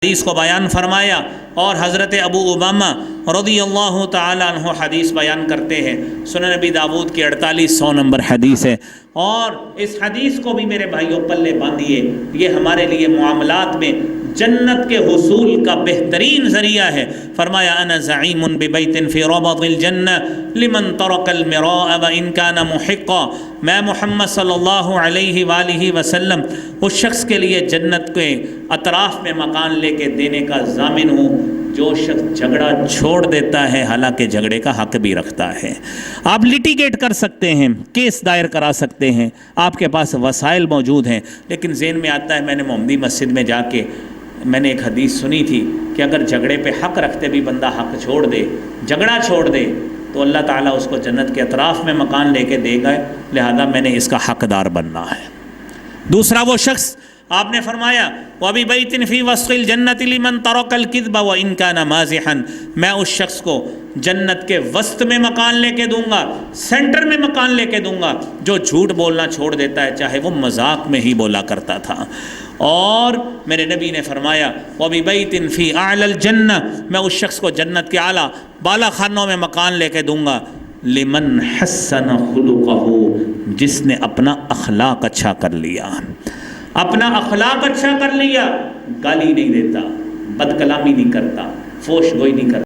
حدیث کو بیان فرمایا، اور حضرت ابو امامہ رضی اللہ تعالیٰ عنہ حدیث بیان کرتے ہیں۔ سنن نبی داود کی 4800 نمبر حدیث ہے، اور اس حدیث کو بھی میرے بھائیوں پلے باندھیے، یہ ہمارے لیے معاملات میں جنت کے حصول کا بہترین ذریعہ ہے۔ فرمایا انا زعیم ببیت فی ربض الجنہ لمن ترک المراء وان کان محقا، میں محمد صلی اللہ علیہ وآلہ وسلم اس شخص کے لیے جنت کے اطراف میں مکان لے کے دینے کا ضامن ہوں جو شخص جھگڑا چھوڑ دیتا ہے حالانکہ جھگڑے کا حق بھی رکھتا ہے۔ آپ لیٹیگیٹ کر سکتے ہیں، کیس دائر کرا سکتے ہیں، آپ کے پاس وسائل موجود ہیں، لیکن ذہن میں آتا ہے میں نے محمدی مسجد میں جا کے میں نے ایک حدیث سنی تھی کہ اگر جھگڑے پہ حق رکھتے بھی بندہ حق چھوڑ دے، جھگڑا چھوڑ دے، تو اللہ تعالیٰ اس کو جنت کے اطراف میں مکان لے کے دے گا، لہذا میں نے اس کا حقدار بننا ہے۔ دوسرا وہ شخص آپ نے فرمایا وَبِبَيْتٍ فِي وَسْطِ الْجَنَّةِ لِمَنْ تَرَكَ الْكِذْبَ وَإِنْ كَانَ مَازِحًا، میں اس شخص کو جنت کے وسط میں مکان لے کے دوں گا، سینٹر میں مکان لے کے دوں گا، جو جھوٹ بولنا چھوڑ دیتا ہے چاہے وہ مذاق میں ہی بولا کرتا تھا۔ اور میرے نبی نے فرمایا وَبِبَيْتٍ فِي أَعْلَى الْجَنَّةِ، میں اس شخص کو جنت کے اعلیٰ بالا خانوں میں مکان لے کے دوں گا، لِمَنْ حَسَّنَ خُلُقَهُ، جس نے اپنا اخلاق اچھا کر لیا، اپنا اخلاق اچھا کر لیا، گالی نہیں دیتا، بد کلامی نہیں کرتا، فحش گوئی نہیں کرتا۔